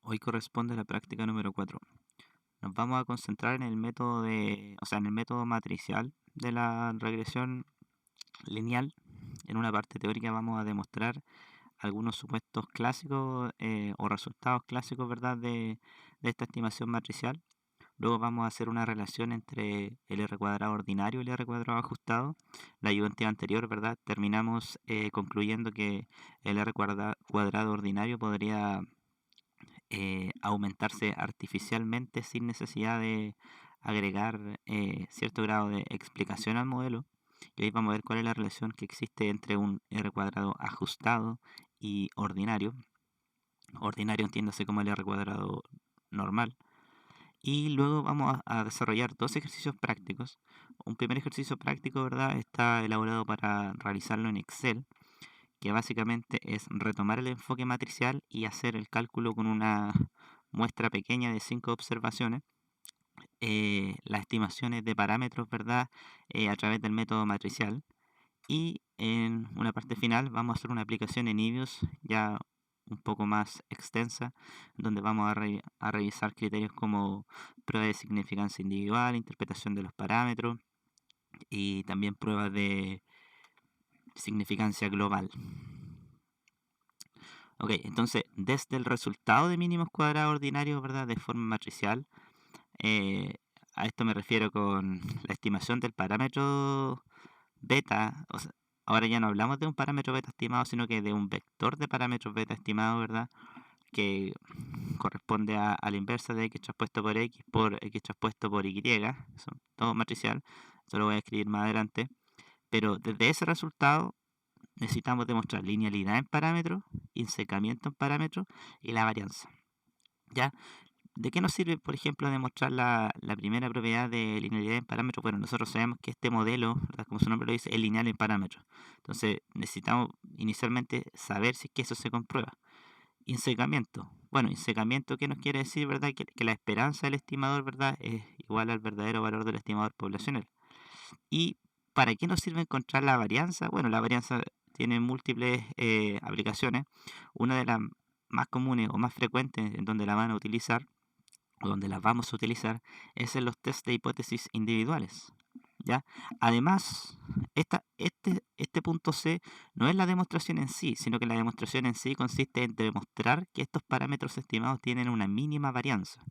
Hoy corresponde la práctica número 4. Nos vamos a concentrar en el método en el método matricial de la regresión lineal. En una parte teórica vamos a demostrar algunos supuestos clásicos o resultados clásicos, ¿verdad?, de esta estimación matricial. Luego vamos a hacer una relación entre el R cuadrado ordinario y el R cuadrado ajustado. La ayudante anterior, ¿verdad? Terminamos concluyendo que el R cuadrado ordinario podría aumentarse artificialmente sin necesidad de agregar cierto grado de explicación al modelo. Y ahí vamos a ver cuál es la relación que existe entre un R cuadrado ajustado y ordinario. Ordinario entiéndase como el R cuadrado normal. Y luego vamos a desarrollar dos ejercicios prácticos. Un primer ejercicio práctico, ¿verdad?, está elaborado para realizarlo en Excel, que básicamente es retomar el enfoque matricial y hacer el cálculo con una muestra pequeña de 5 observaciones, las estimaciones de parámetros, ¿verdad?, a través del método matricial. Y en una parte final vamos a hacer una aplicación en Ibios ya un poco más extensa, donde vamos a revisar criterios como prueba de significancia individual, interpretación de los parámetros y también pruebas de significancia global. Ok, entonces, desde el resultado de mínimos cuadrados ordinarios, ¿verdad?, de forma matricial, eh, a esto me refiero con la estimación del parámetro beta. O sea, ahora ya no hablamos de un parámetro beta estimado, sino que de un vector de parámetros beta estimado, ¿verdad?, que corresponde a la inversa de x traspuesto por x traspuesto por y, son todo matricial, eso lo voy a escribir más adelante, pero desde ese resultado necesitamos demostrar linealidad en parámetros, insecamiento en parámetros y la varianza. ¿Ya? ¿De qué nos sirve, por ejemplo, demostrar la primera propiedad de linealidad en parámetros? Bueno, nosotros sabemos que este modelo, ¿verdad?, como su nombre lo dice, es lineal en parámetros. Entonces, necesitamos inicialmente saber si es que eso se comprueba. Insecamiento. Bueno, insecamiento, ¿qué nos quiere decir, verdad? Que la esperanza del estimador, ¿verdad?, es igual al verdadero valor del estimador poblacional. ¿Y para qué nos sirve encontrar la varianza? Bueno, la varianza tiene múltiples aplicaciones. Una de las más comunes o más frecuentes en donde la van a utilizar o donde las vamos a utilizar es en los test de hipótesis individuales. ¿Ya? Además, este punto C no es la demostración en sí, sino que la demostración en sí consiste en demostrar que estos parámetros estimados tienen una mínima varianza.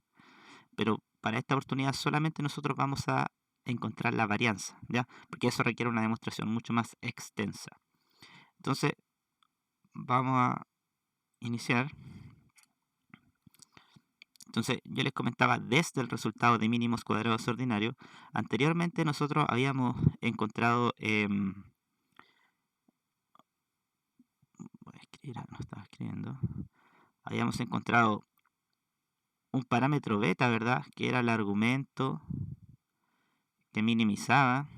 Pero para esta oportunidad solamente nosotros vamos a encontrar la varianza, ¿ya? Porque eso requiere una demostración mucho más extensa. Entonces, vamos a iniciar. Entonces, yo les comentaba desde el resultado de mínimos cuadrados ordinarios. Anteriormente nosotros habíamos encontrado, voy a escribir, no estaba escribiendo, habíamos encontrado un parámetro beta, ¿verdad?, que era el argumento que minimizaba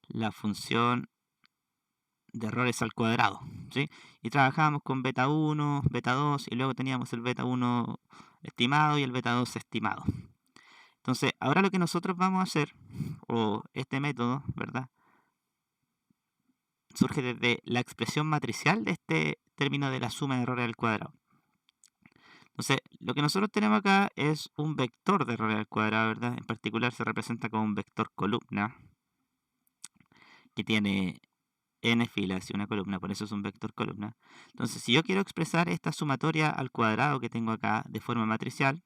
la función de errores al cuadrado, ¿sí? Y trabajábamos con beta 1, beta 2 y luego teníamos el beta 1 estimado y el beta 2 estimado. Entonces, ahora lo que nosotros vamos a hacer, o este método, ¿verdad?, surge desde la expresión matricial de este término de la suma de errores al cuadrado. Entonces, lo que nosotros tenemos acá es un vector de errores al cuadrado, ¿verdad? En particular se representa como un vector columna, que tiene n filas y una columna, por eso es un vector columna. Entonces, si yo quiero expresar esta sumatoria al cuadrado que tengo acá de forma matricial,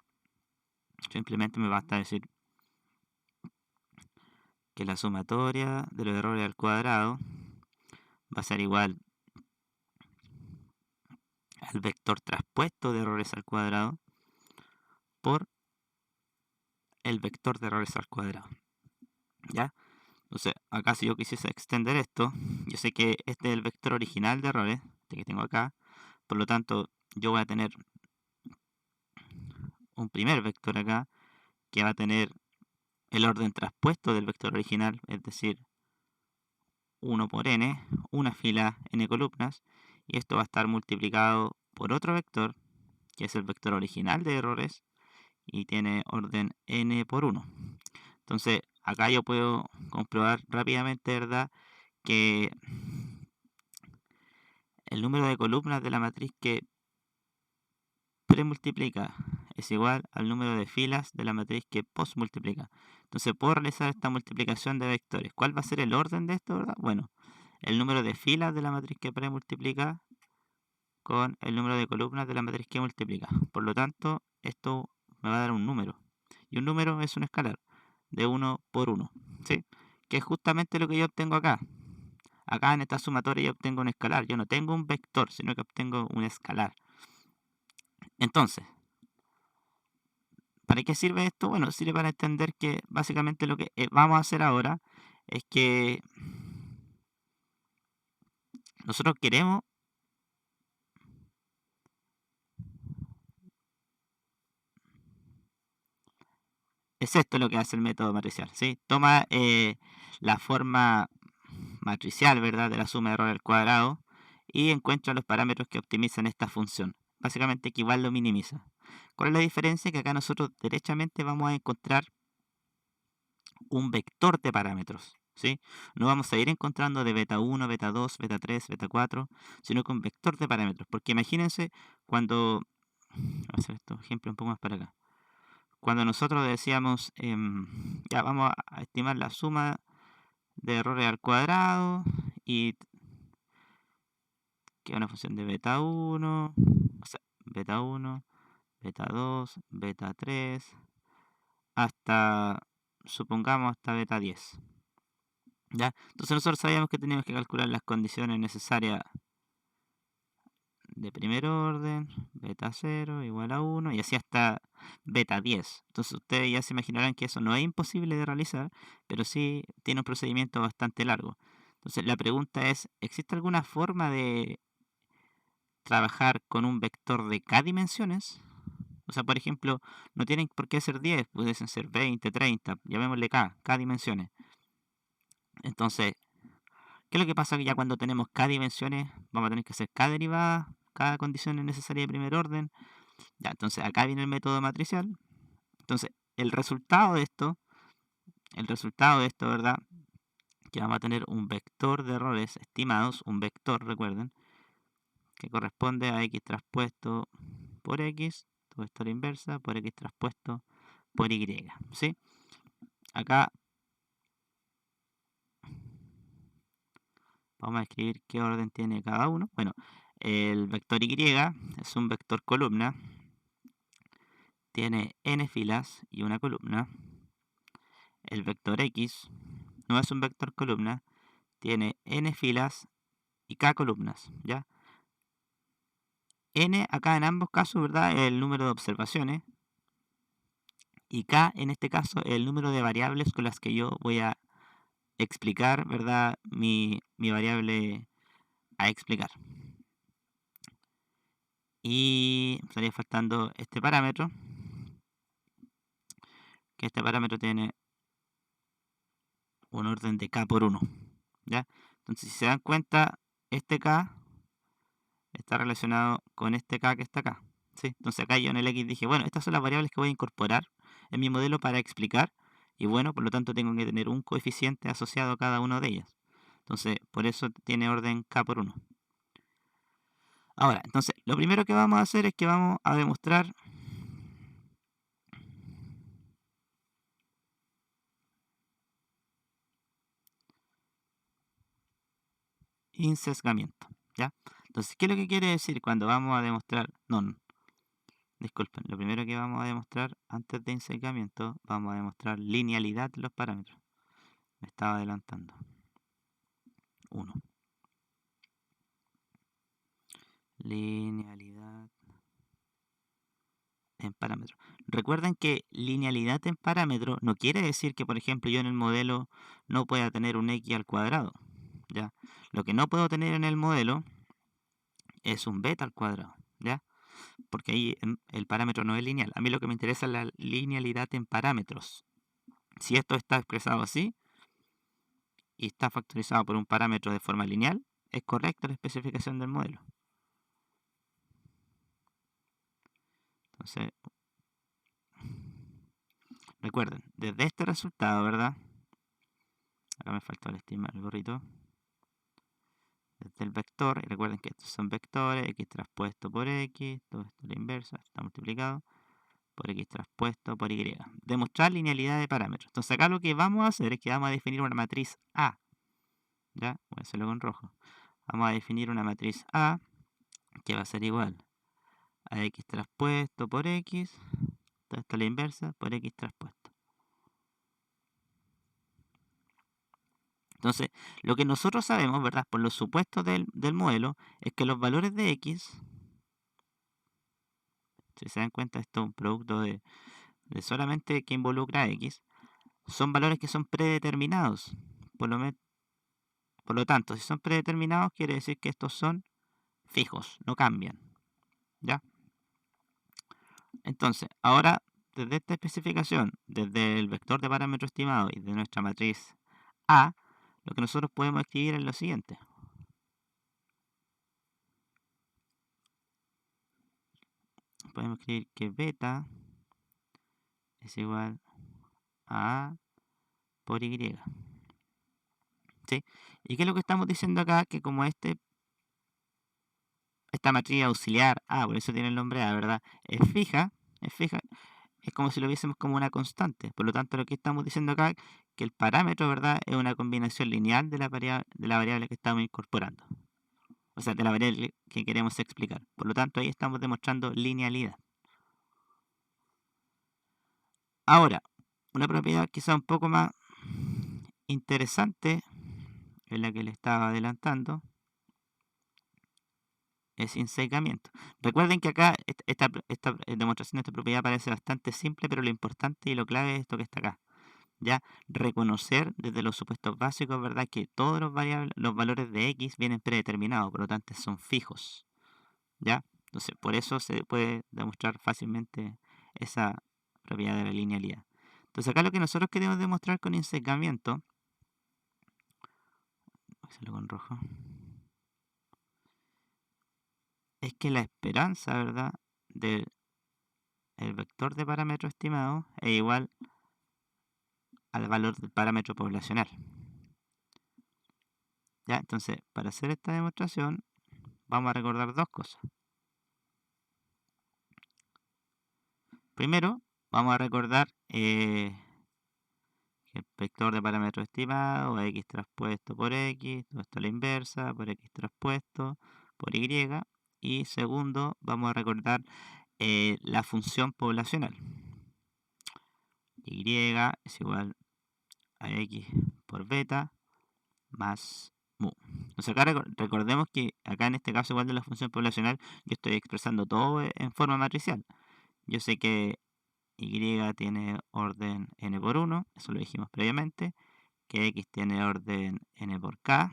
simplemente me basta decir que la sumatoria de los errores al cuadrado va a ser igual al vector traspuesto de errores al cuadrado por el vector de errores al cuadrado. ¿Ya? Entonces, acá si yo quisiese extender esto, yo sé que este es el vector original de errores, este que tengo acá. Por lo tanto, yo voy a tener un primer vector acá que va a tener el orden traspuesto del vector original, es decir, 1 por n, una fila n columnas, y esto va a estar multiplicado por otro vector, que es el vector original de errores, y tiene orden n por 1. Entonces, acá yo puedo comprobar rápidamente, ¿verdad?, que el número de columnas de la matriz que premultiplica es igual al número de filas de la matriz que postmultiplica. Entonces puedo realizar esta multiplicación de vectores. ¿Cuál va a ser el orden de esto, verdad? Bueno, el número de filas de la matriz que premultiplica con el número de columnas de la matriz que multiplica. Por lo tanto, esto me va a dar un número. Y un número es un escalar de 1 por 1, ¿sí? Que es justamente lo que yo obtengo acá. Acá en esta sumatoria yo obtengo un escalar. Yo no tengo un vector, sino que obtengo un escalar. Entonces, ¿para qué sirve esto? Bueno, sirve para entender que básicamente lo que vamos a hacer ahora es que nosotros queremos... Es esto lo que hace el método matricial, ¿sí? Toma la forma matricial, ¿verdad?, de la suma de errores al cuadrado y encuentra los parámetros que optimizan esta función. Básicamente que igual lo minimiza. ¿Cuál es la diferencia? Que acá nosotros derechamente vamos a encontrar un vector de parámetros, ¿sí? No vamos a ir encontrando de beta 1, beta 2, beta 3, beta 4, sino con vector de parámetros. Porque imagínense cuando... Vamos a hacer este ejemplo un poco más para acá. Cuando nosotros decíamos, ya vamos a estimar la suma de errores al cuadrado y que es una función de beta 1, o sea, beta 1, beta 2, beta 3, hasta, supongamos, hasta beta 10. ¿Ya? Entonces nosotros sabíamos que teníamos que calcular las condiciones necesarias de primer orden, beta 0 igual a 1, y así hasta beta 10. Entonces ustedes ya se imaginarán que eso no es imposible de realizar, pero sí tiene un procedimiento bastante largo. Entonces la pregunta es, ¿existe alguna forma de trabajar con un vector de k dimensiones? O sea, por ejemplo, no tienen por qué ser 10, pudiesen ser 20, 30, llamémosle k dimensiones. Entonces, ¿qué es lo que pasa? Que ya cuando tenemos k dimensiones, vamos a tener que hacer k derivadas, cada condición es necesaria de primer orden. Ya, entonces acá viene el método matricial. Entonces, el resultado de esto, ¿verdad? Que vamos a tener un vector de errores estimados, un vector, recuerden, que corresponde a x traspuesto por x, tu vector inversa, por x traspuesto por y, ¿sí? Acá vamos a escribir qué orden tiene cada uno. Bueno, el vector y es un vector columna, tiene n filas y una columna. El vector x no es un vector columna, tiene n filas y k columnas, ¿ya? N acá en ambos casos, ¿verdad?, es el número de observaciones, y k en este caso es el número de variables con las que yo voy a explicar, ¿verdad?, mi variable a explicar. Y estaría faltando este parámetro, que este parámetro tiene un orden de k por 1, ¿ya? Entonces, si se dan cuenta, este k está relacionado con este k que está acá, ¿sí? Entonces acá yo en el x dije, bueno, estas son las variables que voy a incorporar en mi modelo para explicar, y bueno, por lo tanto tengo que tener un coeficiente asociado a cada una de ellas. Entonces, por eso tiene orden k por 1. Ahora, entonces, lo primero que vamos a hacer es que vamos a demostrar insesgamiento, ¿ya? Entonces, ¿qué es lo que quiere decir cuando vamos a demostrar? No, disculpen, lo primero que vamos a demostrar antes de insesgamiento, vamos a demostrar linealidad de los parámetros. Me estaba adelantando. 1. Linealidad en parámetros. Recuerden que linealidad en parámetros no quiere decir que, por ejemplo, yo en el modelo no pueda tener un x al cuadrado, ¿ya? Lo que no puedo tener en el modelo es un beta al cuadrado, ¿ya? Porque ahí el parámetro no es lineal. A mí lo que me interesa es la linealidad en parámetros. Si esto está expresado así y está factorizado por un parámetro de forma lineal, es correcta la especificación del modelo. Entonces, recuerden, desde este resultado, ¿verdad? Acá me faltó el estima el gorrito. del vector, y recuerden que estos son vectores, x traspuesto por x, todo esto es la inversa, está multiplicado por x traspuesto por y. Demostrar linealidad de parámetros. Entonces acá lo que vamos a hacer es que vamos a definir una matriz A. ¿Ya? Voy a hacerlo con rojo. Vamos a definir una matriz A que va a ser igual a x traspuesto por x, todo esto es la inversa, por x traspuesto. Entonces, lo que nosotros sabemos, ¿verdad? Por los supuestos del modelo, es que los valores de x, si se dan cuenta, esto es un producto de solamente que involucra a x, son valores que son predeterminados. Por lo tanto, si son predeterminados, quiere decir que estos son fijos, no cambian. ¿Ya? Entonces, ahora, desde esta especificación, desde el vector de parámetro estimado y de nuestra matriz A, lo que nosotros podemos escribir es lo siguiente. Podemos escribir que beta es igual a A por Y. ¿Sí? ¿Y qué es lo que estamos diciendo acá? Que como esta matriz auxiliar A, por eso tiene el nombre A, ¿verdad? Es fija, es como si lo viésemos como una constante. Por lo tanto, lo que estamos diciendo acá es que el parámetro, ¿verdad?, es una combinación lineal de la variable que estamos incorporando. O sea, de la variable que queremos explicar. Por lo tanto, ahí estamos demostrando linealidad. Ahora, una propiedad quizá un poco más interesante, es la que le estaba adelantando, es ensaicamiento. Recuerden que acá esta demostración de esta propiedad parece bastante simple, pero lo importante y lo clave es esto que está acá. Ya, reconocer desde los supuestos básicos, ¿verdad?, que todos los valores de x vienen predeterminados, por lo tanto son fijos. ¿Ya? Entonces, por eso se puede demostrar fácilmente esa propiedad de la linealidad. Entonces, acá lo que nosotros queremos demostrar con ensaicamiento, voy a hacerlo con rojo, es que la esperanza, ¿verdad?, del vector de parámetro estimado es igual al valor del parámetro poblacional. ¿Ya? Entonces, para hacer esta demostración, vamos a recordar dos cosas. Primero, vamos a recordar que el vector de parámetro estimado, x traspuesto por x, todo esto a la inversa, por x traspuesto por y. Y segundo, vamos a recordar la función poblacional. Y es igual a x por beta más mu. Entonces acá recordemos que acá en este caso igual de la función poblacional, yo estoy expresando todo en forma matricial. Yo sé que y tiene orden n por 1, eso lo dijimos previamente, que x tiene orden n por k,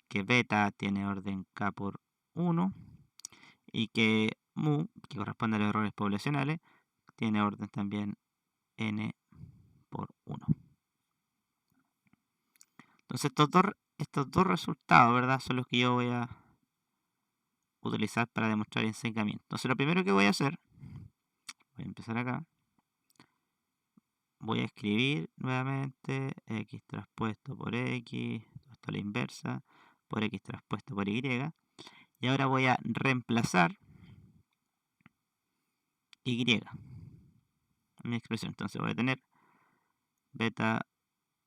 que beta tiene orden k por 1 y que mu, que corresponde a los errores poblacionales, tiene orden también n por 1. Entonces estos dos resultados, ¿verdad?, son los que yo voy a utilizar para demostrar el ensaicamiento. Entonces lo primero que voy a hacer, voy a empezar acá, voy a escribir nuevamente x traspuesto por x, esto a la inversa, por x traspuesto por y. Y ahora voy a reemplazar y en mi expresión. Entonces voy a tener beta,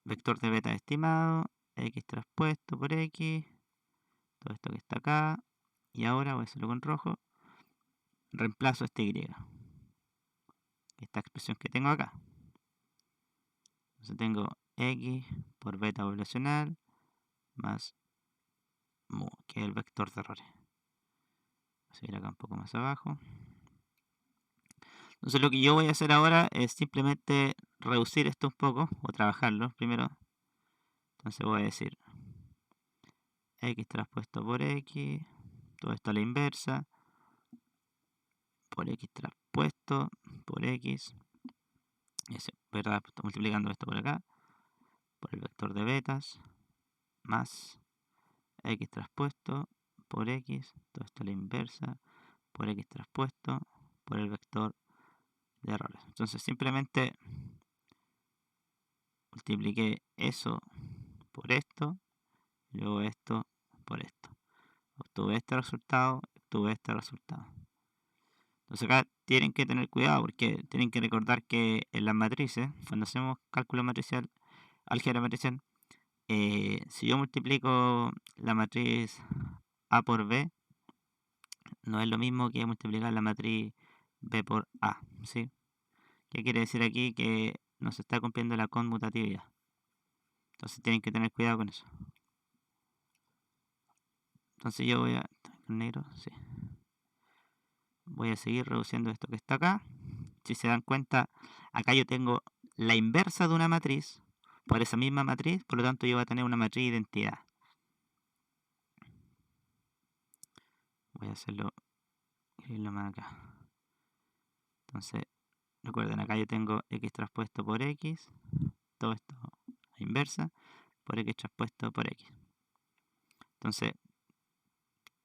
vector de beta estimado, x traspuesto por x, todo esto que está acá. Y ahora voy a hacerlo con rojo, reemplazo este y, esta expresión que tengo acá. Entonces tengo x por beta poblacional más mu, que es el vector de errores. Voy a seguir acá un poco más abajo. Entonces lo que yo voy a hacer ahora es simplemente reducir esto un poco, o trabajarlo primero. Entonces voy a decir x traspuesto por x, todo esto a la inversa, por x traspuesto por x, ¿verdad? Estoy multiplicando esto por acá, por el vector de betas, más x traspuesto por x, todo esto a la inversa, por x traspuesto por el vector de errores. Entonces simplemente multipliqué eso por esto, luego esto por esto. Obtuve este resultado, obtuve este resultado. Entonces acá tienen que tener cuidado porque tienen que recordar que en las matrices, cuando hacemos cálculo matricial, álgebra matricial, si yo multiplico la matriz A por B, no es lo mismo que multiplicar la matriz B por A, ¿sí? ¿Qué quiere decir aquí? Que no se está cumpliendo la conmutatividad. Entonces tienen que tener cuidado con eso. Entonces yo voy a... negro, sí. Voy a seguir reduciendo esto que está acá. Si se dan cuenta, acá yo tengo la inversa de una matriz por esa misma matriz, por lo tanto yo voy a tener una matriz identidad. Voy a hacerlo, escribirlo más acá. Entonces, recuerden, acá yo tengo x traspuesto por x, todo esto a inversa, por x traspuesto por x. Entonces,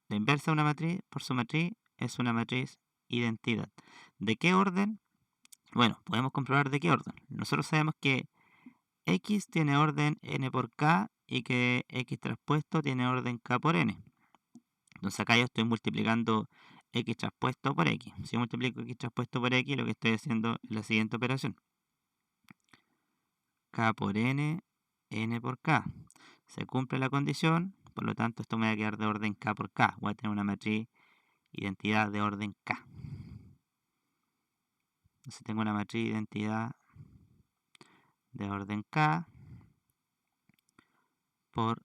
la inversa de una matriz por su matriz es una matriz identidad. ¿De qué orden? Bueno, podemos comprobar de qué orden. Nosotros sabemos que x tiene orden n por k y que x traspuesto tiene orden k por n. Entonces acá yo estoy multiplicando x traspuesto por x. Si yo multiplico x traspuesto por x, lo que estoy haciendo es la siguiente operación. K por n, n por k. Se cumple la condición, por lo tanto esto me va a quedar de orden k por k. Voy a tener una matriz identidad de orden k. Entonces tengo una matriz identidad de orden k por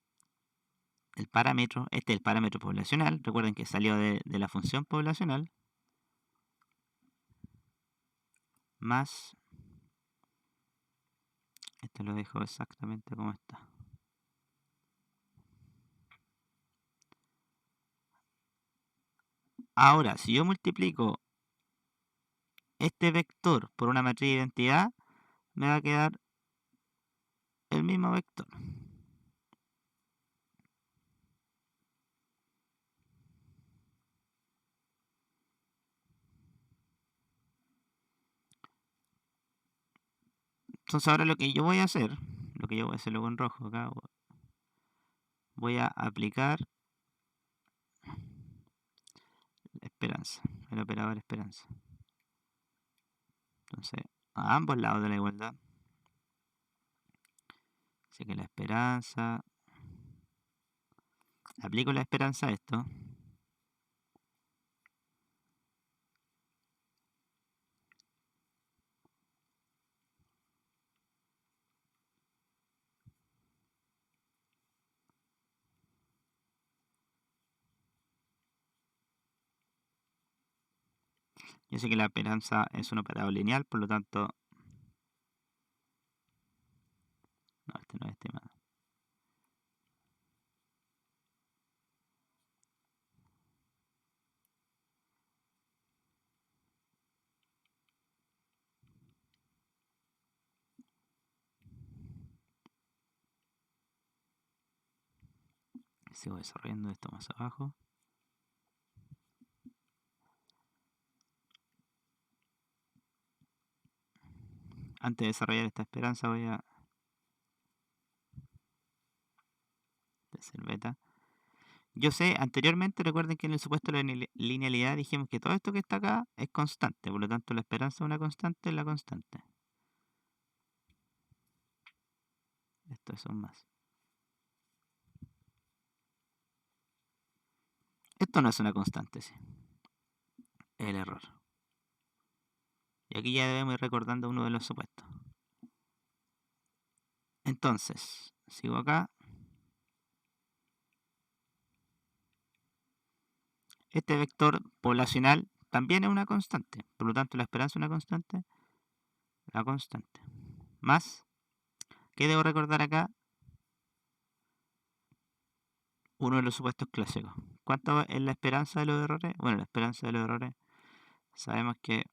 el parámetro, este es el parámetro poblacional, recuerden que salió de la función poblacional, más, esto lo dejo exactamente como está. Ahora, si yo multiplico este vector por una matriz de identidad, me va a quedar el mismo vector. Entonces ahora lo que yo voy a hacer, lo que yo voy a hacer luego en rojo acá, voy a aplicar esperanza, el operador esperanza. Entonces, a ambos lados de la igualdad. Así que la esperanza, aplico la esperanza a esto. Yo sé que la esperanza es un operador lineal, por lo tanto... No, este no es estimado. Sigo desarrollando esto más abajo. Antes de desarrollar esta esperanza voy a... hacer beta. Yo sé, anteriormente recuerden que en el supuesto de la linealidad dijimos que todo esto que está acá es constante, por lo tanto la esperanza de una constante es la constante. Esto es un más. Esto no es una constante, sí. El error. Y aquí ya debemos ir recordando uno de los supuestos. Entonces, sigo acá. Este vector poblacional también es una constante. Por lo tanto, la esperanza es una constante. La constante. Más. ¿Qué debo recordar acá? Uno de los supuestos clásicos. ¿Cuánto es la esperanza de los errores? Bueno, la esperanza de los errores sabemos que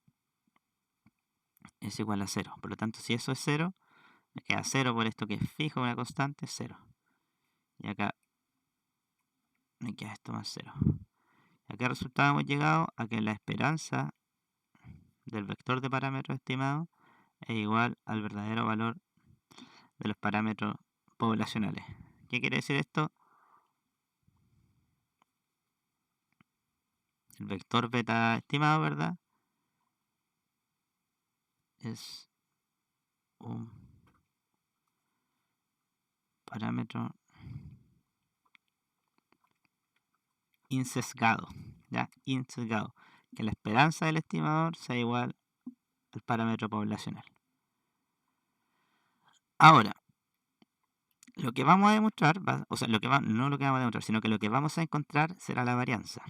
es igual a 0. Por lo tanto, si eso es 0, me queda 0 por esto que es fijo, una constante, 0. Y acá me queda esto más 0. ¿A qué resultado hemos llegado? A que la esperanza del vector de parámetros estimado es igual al verdadero valor de los parámetros poblacionales. ¿Qué quiere decir esto? el vector beta estimado, ¿verdad? Es un parámetro insesgado, ¿ya? Insesgado. Que la esperanza del estimador sea igual al parámetro poblacional. Ahora, lo que vamos a demostrar, o sea, no lo que vamos a demostrar, sino que lo que vamos a encontrar será la varianza.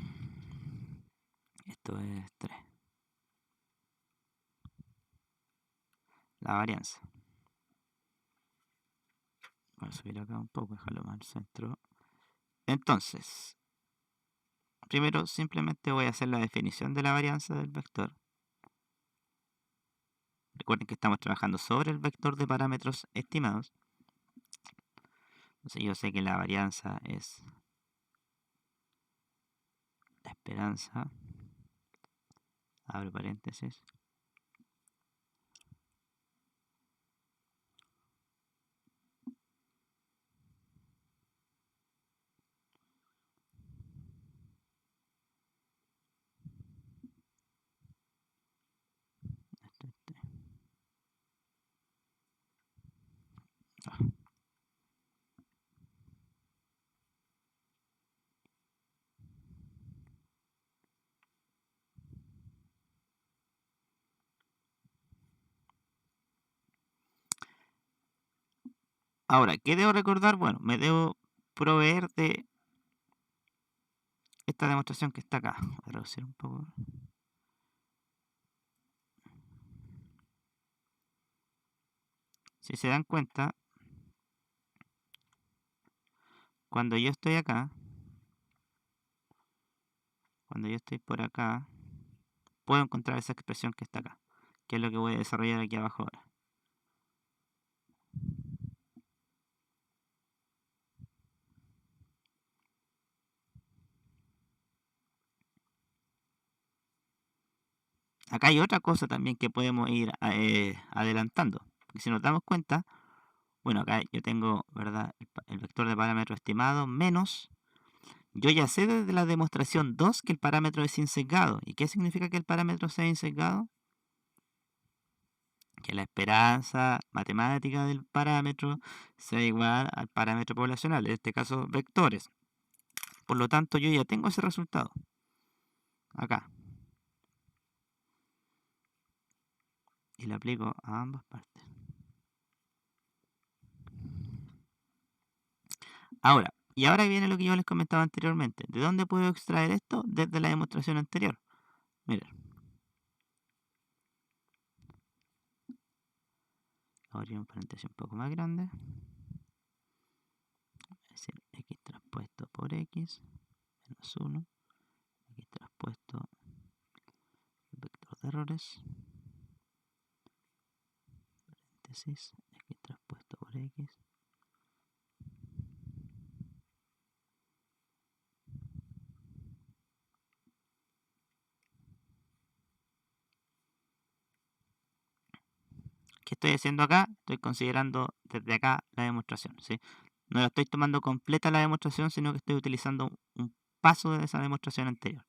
Esto es 3. La varianza. Voy a subir acá un poco, dejarlo más al centro. Entonces, primero simplemente voy a hacer la definición de la varianza del vector. Recuerden que estamos trabajando sobre el vector de parámetros estimados. Entonces yo sé que la varianza es la esperanza, abro paréntesis, ah. Ahora, ¿qué debo recordar? Bueno, me debo proveer de esta demostración que está acá. Voy a reducir un poco. Si se dan cuenta, cuando yo estoy acá, cuando yo estoy por acá, puedo encontrar esa expresión que está acá, que es lo que voy a desarrollar aquí abajo ahora. Acá hay otra cosa también que podemos ir adelantando. Porque si nos damos cuenta, bueno, acá yo tengo, ¿verdad?, el vector de parámetro estimado menos. Yo ya sé desde la demostración 2 que el parámetro es insesgado. ¿Y qué significa que el parámetro sea insesgado? Que la esperanza matemática del parámetro sea igual al parámetro poblacional, en este caso vectores. Por lo tanto, yo ya tengo ese resultado acá. Y lo aplico a ambas partes. Ahora, y ahora viene lo que yo les comentaba anteriormente. ¿De dónde puedo extraer esto? Desde la demostración anterior. Miren. Abrir un paréntesis un poco más grande. Es decir, x traspuesto por x menos 1. X traspuesto el vector de errores. Paréntesis, x traspuesto por x. ¿Qué estoy haciendo acá? Estoy considerando desde acá la demostración, ¿sí? No la estoy tomando completa la demostración, sino que estoy utilizando un paso de esa demostración anterior.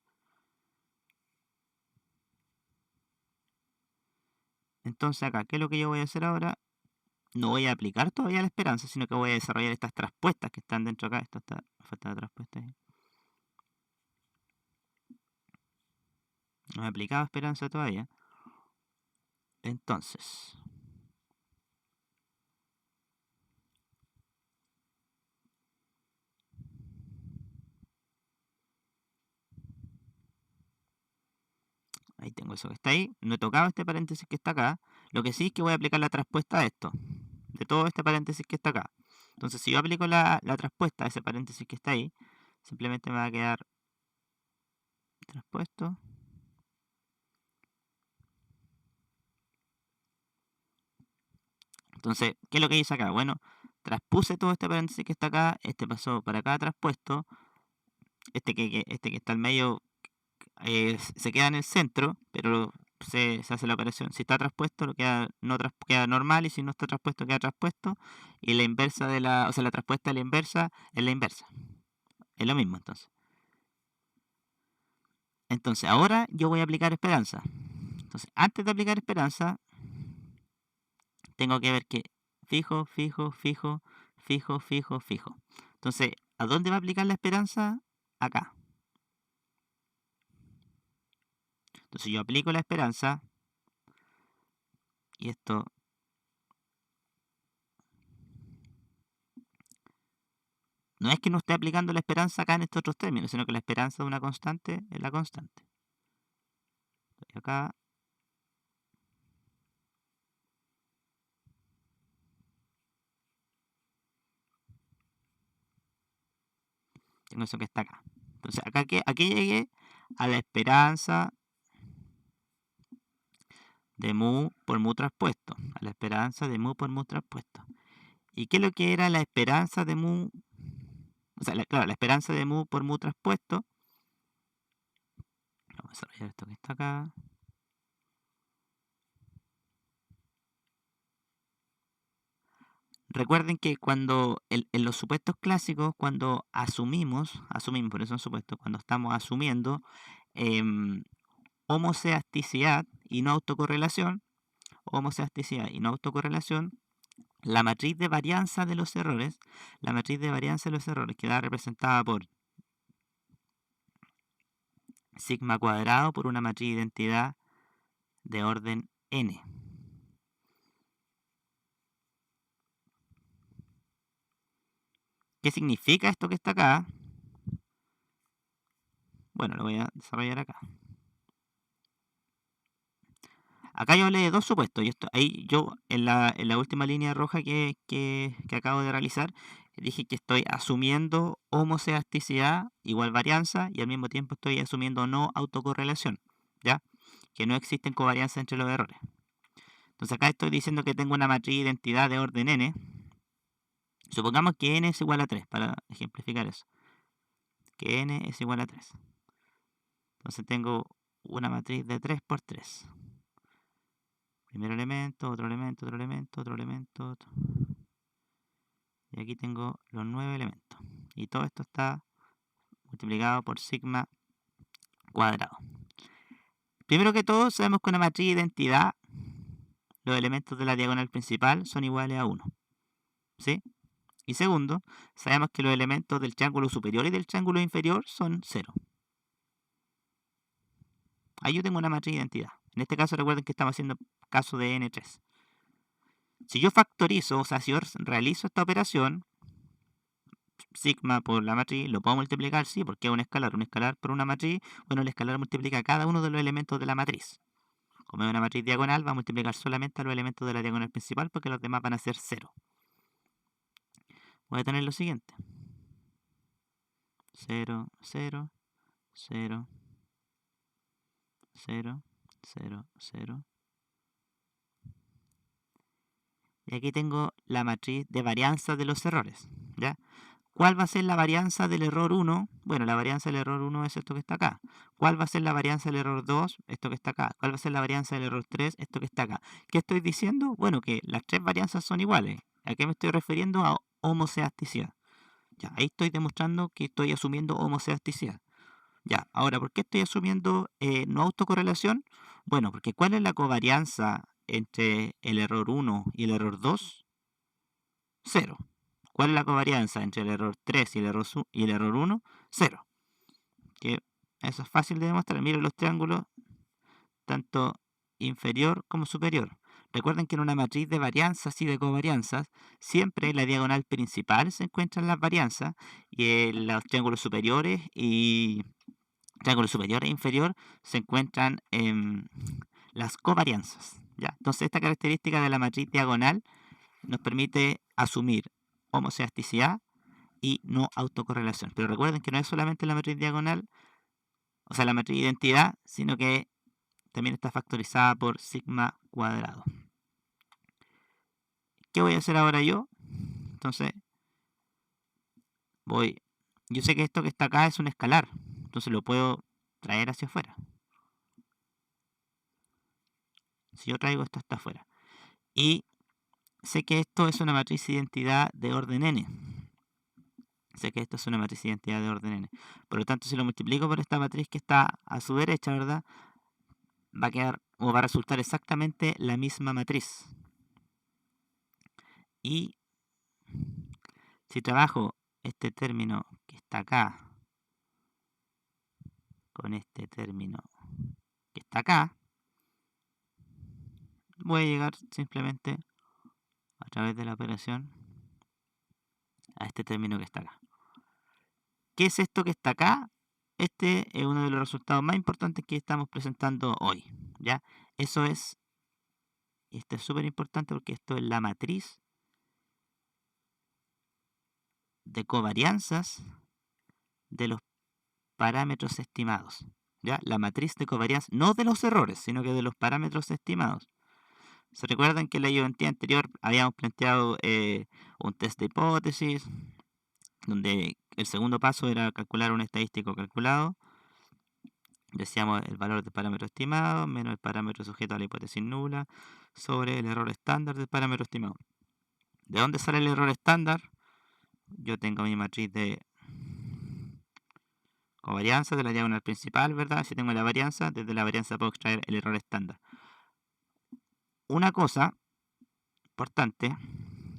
Entonces acá, ¿qué es lo que yo voy a hacer ahora? No voy a aplicar todavía la esperanza, sino que voy a desarrollar estas traspuestas que están dentro acá. Esto está, falta de traspuesta ahí. No he aplicado esperanza todavía. Entonces, ahí tengo eso que está ahí. No he tocado este paréntesis que está acá. Lo que sí es que voy a aplicar la traspuesta a esto. De todo este paréntesis que está acá. Entonces, si yo aplico la traspuesta a ese paréntesis que está ahí, simplemente me va a quedar traspuesto. Entonces, ¿qué es lo que hice acá? Bueno, traspuse todo este paréntesis que está acá. Este pasó para acá traspuesto. Este que está al medio se queda en el centro, pero se hace la operación. Si está traspuesto, lo queda, no queda normal, y si no está traspuesto, queda traspuesto. Y la inversa de la traspuesta de la inversa es la inversa. Es lo mismo entonces. Entonces, ahora yo voy a aplicar esperanza. Entonces, antes de aplicar esperanza, tengo que ver que fijo, fijo, fijo, fijo, fijo, fijo. Entonces, ¿a dónde va a aplicar la esperanza? Acá. Entonces, yo aplico la esperanza y esto no es que no esté aplicando la esperanza acá en estos otros términos, sino que la esperanza de una constante es la constante. Y acá tengo eso que está acá. Entonces, acá aquí llegué a la esperanza de mu por mu traspuesto. A la esperanza de mu por mu traspuesto. ¿Y qué es lo que era la esperanza de mu? O sea, claro, la esperanza de mu por mu traspuesto. Vamos a desarrollar esto que está acá. Recuerden que cuando en los supuestos clásicos, cuando asumimos, por eso son supuestos, cuando estamos asumiendo homoceasticidad y no autocorrelación, la matriz de varianza de los errores, queda representada por sigma cuadrado por una matriz de identidad de orden n. ¿Qué significa esto que está acá? Bueno, lo voy a desarrollar acá. Acá yo hablé de dos supuestos. Y ahí yo, en la última línea roja que acabo de realizar, dije que estoy asumiendo homoceasticidad igual varianza y al mismo tiempo estoy asumiendo no autocorrelación. ¿Ya? Que no existen covarianzas entre los errores. Entonces acá estoy diciendo que tengo una matriz de identidad de orden n. Supongamos que n es igual a 3, para ejemplificar eso. Que n es igual a 3. Entonces tengo una matriz de 3 por 3. Primer elemento, otro elemento, otro elemento, otro elemento, otro. Y aquí tengo los 9 elementos. Y todo esto está multiplicado por sigma cuadrado. Primero que todo, sabemos que una matriz de identidad, los elementos de la diagonal principal son iguales a 1. ¿Sí? Y segundo, sabemos que los elementos del triángulo superior y del triángulo inferior son 0. Ahí yo tengo una matriz de identidad. En este caso recuerden que estamos haciendo caso de n3. Si yo factorizo, o sea, si yo realizo esta operación, sigma por la matriz, ¿lo puedo multiplicar? Sí, porque es un escalar por una matriz. Bueno, el escalar multiplica cada uno de los elementos de la matriz. Como es una matriz diagonal, va a multiplicar solamente a los elementos de la diagonal principal porque los demás van a ser 0. Voy a tener lo siguiente. 0, 0, 0, 0, 0, 0. Y aquí tengo la matriz de varianza de los errores. ¿Ya? ¿Cuál va a ser la varianza del error 1? Bueno, la varianza del error 1 es esto que está acá. ¿Cuál va a ser la varianza del error 2? Esto que está acá. ¿Cuál va a ser la varianza del error 3? Esto que está acá. ¿Qué estoy diciendo? Bueno, que las tres varianzas son iguales. ¿A qué me estoy refiriendo? A homoceasticidad. Ya, ahí estoy demostrando que estoy asumiendo homoceasticidad. Ya, ahora, ¿por qué estoy asumiendo no autocorrelación? Bueno, porque ¿cuál es la covarianza entre el error 1 y el error 2? 0. ¿Cuál es la covarianza entre el error 3 y el error 1? 0. Que eso es fácil de demostrar. Miren los triángulos, tanto inferior como superior. Recuerden que en una matriz de varianzas y de covarianzas, siempre en la diagonal principal se encuentran las varianzas y en los triángulos superiores e inferior se encuentran las covarianzas. ¿Ya? Entonces esta característica de la matriz diagonal nos permite asumir homoceasticidad y no autocorrelación. Pero recuerden que no es solamente la matriz diagonal, o sea, la matriz de identidad, sino que también está factorizada por sigma cuadrado. ¿Qué voy a hacer ahora yo? Entonces, yo sé que esto que está acá es un escalar, entonces lo puedo traer hacia afuera. Si yo traigo esto hasta afuera. Y sé que esto es una matriz de identidad de orden n. sea que esto es una matriz de identidad de orden n. Por lo tanto, si lo multiplico por esta matriz que está a su derecha, ¿verdad? Va a quedar o va a resultar exactamente la misma matriz. Y si trabajo este término que está acá con este término que está acá, voy a llegar simplemente a través de la operación a este término que está acá. ¿Qué es esto que está acá? Este es uno de los resultados más importantes que estamos presentando hoy, ¿ya? Eso es, y esto es súper importante porque esto es la matriz de covarianzas de los parámetros estimados, ¿ya? La matriz de covarianza, no de los errores, sino que de los parámetros estimados. ¿Se recuerdan que en la ayudantía anterior habíamos planteado un test de hipótesis, donde el segundo paso era calcular un estadístico calculado? Decíamos el valor del parámetro estimado menos el parámetro sujeto a la hipótesis nula sobre el error estándar del parámetro estimado. ¿De dónde sale el error estándar? Yo tengo mi matriz de covarianza de la diagonal principal, ¿verdad? Si tengo la varianza, desde la varianza puedo extraer el error estándar. Una cosa importante,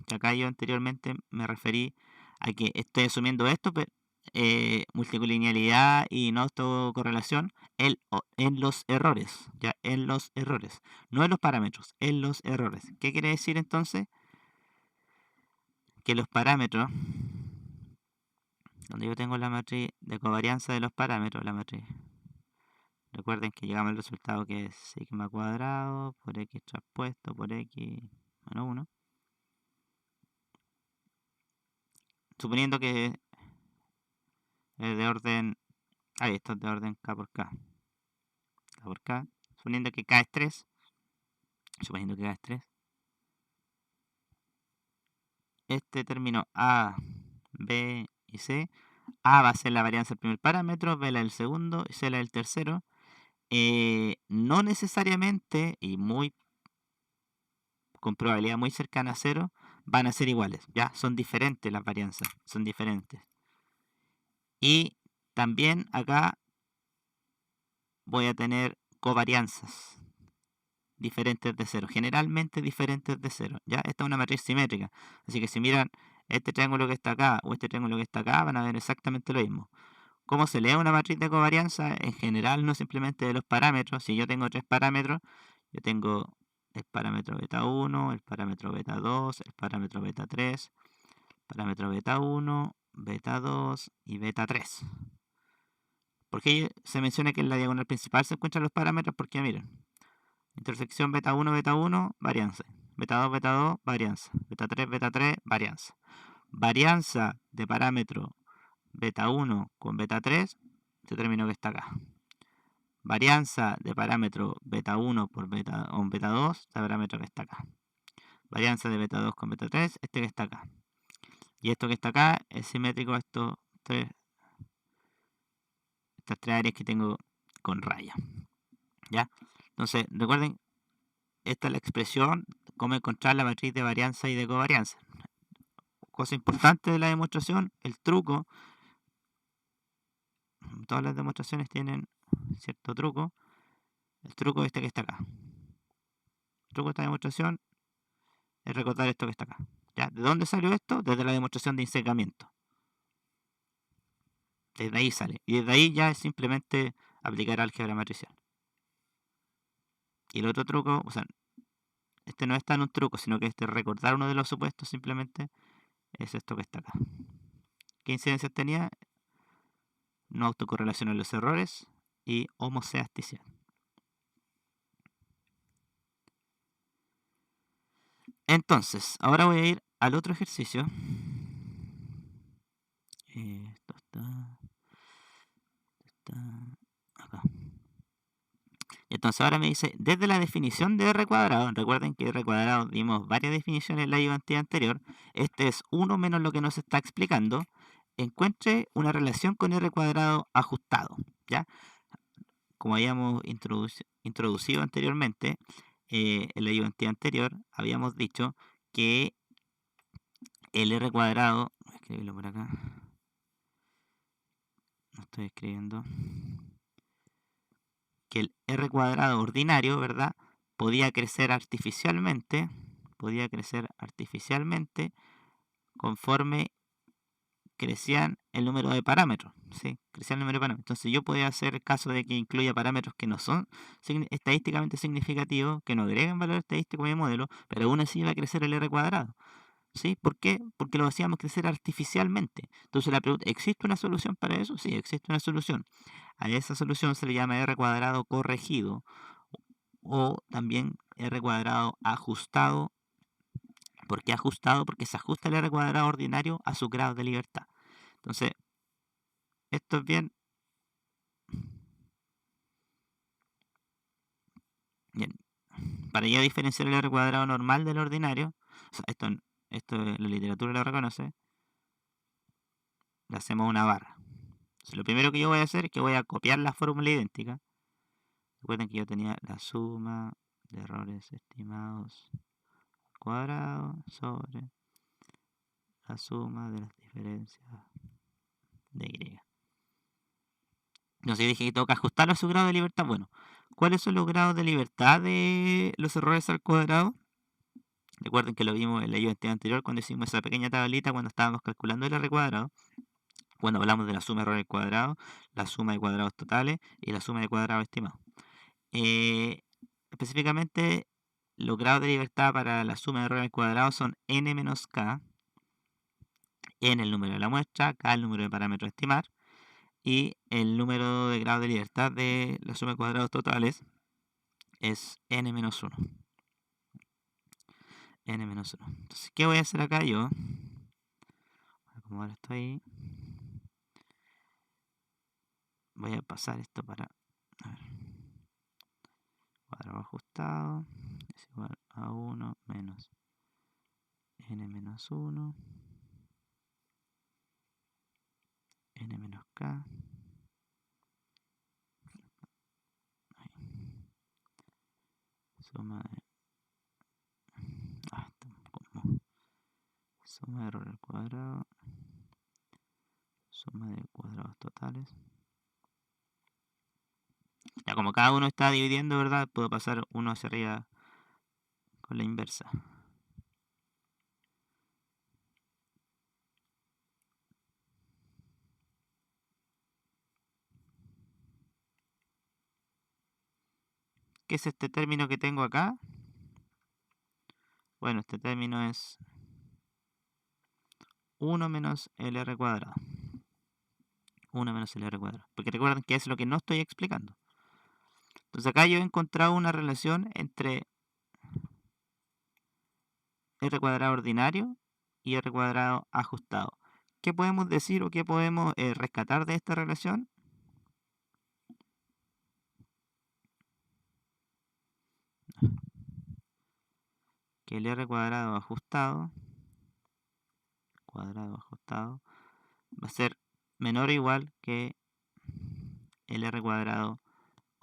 que acá yo anteriormente me referí a que estoy asumiendo esto, pero multilinealidad y no autocorrelación en los errores, ya en los errores, no en los parámetros, en los errores. ¿Qué quiere decir entonces? Que los parámetros, donde yo tengo la matriz de covarianza de los parámetros, la matriz, recuerden que llegamos al resultado que es sigma cuadrado por x traspuesto por x menos 1. Suponiendo que es de orden, esto es de orden k por k. K por k, suponiendo que k es 3, suponiendo que k es 3, este término A, B y C, A va a ser la varianza del primer parámetro, B la del segundo y C la del tercero. No necesariamente, y muy con probabilidad muy cercana a 0, van a ser iguales, ¿ya? Son diferentes las varianzas, son diferentes. Y también acá voy a tener covarianzas diferentes de 0, generalmente diferentes de 0, ¿ya? Esta es una matriz simétrica, así que si miran este triángulo que está acá o este triángulo que está acá, van a ver exactamente lo mismo. ¿Cómo se lee una matriz de covarianza? En general, no simplemente de los parámetros. Si yo tengo 3 parámetros, yo tengo el parámetro beta 1, el parámetro beta 2, el parámetro beta 3, parámetro beta 1, beta 2 y beta 3. ¿Por qué se menciona que en la diagonal principal se encuentran los parámetros? Porque miren, intersección beta 1, varianza. Beta 2, beta 2, varianza. Beta 3, varianza. Varianza de parámetro beta 1 con beta 3, este término que está acá. Varianza de parámetro beta 1 por beta 2, este parámetro que está acá. Varianza de beta 2 con beta 3, este que está acá. Y esto que está acá es simétrico a estas tres áreas que tengo con raya. ¿Ya? Entonces, recuerden, esta es la expresión, cómo encontrar la matriz de varianza y de covarianza. Cosa importante de la demostración, el truco. Todas las demostraciones tienen cierto truco. El truco este que está acá. El truco de esta demostración es recordar esto que está acá. ¿Ya? ¿De dónde salió esto? Desde la demostración de ensecamiento. Desde ahí sale. Y desde ahí ya es simplemente aplicar álgebra matricial. Y el otro truco, o sea, este no es tan un truco, sino que este recordar uno de los supuestos simplemente es esto que está acá. ¿Qué incidencias tenía? No autocorrelación en los errores y homoceasticidad. Entonces, ahora voy a ir al otro ejercicio. Esto está acá. Entonces ahora me dice, desde la definición de R cuadrado, recuerden que R cuadrado dimos varias definiciones en la ayudantía anterior, este es 1 menos lo que nos está explicando, encuentre una relación con R cuadrado ajustado, ¿ya? Como habíamos introducido anteriormente, en la ayudantía anterior habíamos dicho que el R cuadrado, voy a escribirlo por acá, estoy escribiendo, que el r cuadrado ordinario, ¿verdad? Podía crecer artificialmente conforme crecían el número de parámetros, ¿sí? Crecía el número de parámetros. Entonces yo podía hacer el caso de que incluya parámetros que no son estadísticamente significativos, que no agreguen valor estadístico a mi modelo, pero aún así va a crecer el r cuadrado. ¿Sí? ¿Por qué? Porque lo hacíamos crecer artificialmente. Entonces la pregunta, ¿existe una solución para eso? Sí, existe una solución. A esa solución se le llama r cuadrado corregido o también r cuadrado ajustado. ¿Por qué ajustado? Porque se ajusta el r cuadrado ordinario a su grado de libertad. Entonces, esto es bien. Bien. Para ya diferenciar el r cuadrado normal del ordinario, o sea, esto la literatura lo reconoce, le hacemos una barra. Entonces, lo primero que yo voy a hacer es que voy a copiar la fórmula idéntica. Recuerden que yo tenía la suma de errores estimados al cuadrado sobre la suma de las diferencias de y. Entonces dije que tengo que ajustarlo a su grado de libertad. Bueno, ¿cuáles son los grados de libertad de los errores al cuadrado? Recuerden que lo vimos en la identidad anterior cuando hicimos esa pequeña tablita cuando estábamos calculando el r cuadrado. Cuando hablamos de la suma de errores al cuadrado, la suma de cuadrados totales y la suma de cuadrados estimados. Específicamente, los grados de libertad para la suma de errores al cuadrado son n menos k, n el número de la muestra, k el número de parámetros a estimar, y el número de grados de libertad de la suma de cuadrados totales es n menos 1. N menos 1. Entonces, ¿qué voy a hacer acá yo? Voy a acomodar esto ahí. Voy a pasar esto para... A ver. Cuadrado ajustado es igual a 1 menos n menos 1, n menos k. Suma de... Suma de error al cuadrado. Suma de cuadrados totales. Ya como cada uno está dividiendo, ¿verdad? Puedo pasar uno hacia arriba con la inversa. ¿Qué es este término que tengo acá? Bueno, este término es 1 menos el r cuadrado. 1 menos el r cuadrado. Porque recuerden que es lo que no estoy explicando. Entonces acá yo he encontrado una relación entre r cuadrado ordinario y r cuadrado ajustado. ¿Qué podemos decir o qué podemos rescatar de esta relación? Que el r cuadrado ajustado va a ser menor o igual que el r cuadrado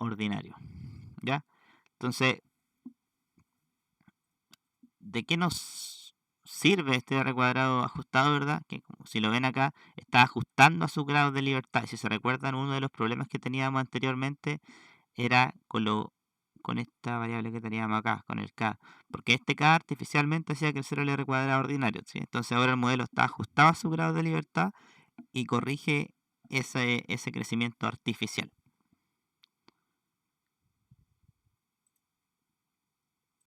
ordinario. ¿Ya? Entonces, ¿de qué nos sirve este r cuadrado ajustado, verdad? Que como si lo ven acá, está ajustando a su grado de libertad. Y si se recuerdan, uno de los problemas que teníamos anteriormente era con esta variable que teníamos acá, con el k. Porque este k artificialmente hacía crecer el r cuadrado ordinario, ¿sí? Entonces ahora el modelo está ajustado a su grado de libertad y corrige ese crecimiento artificial.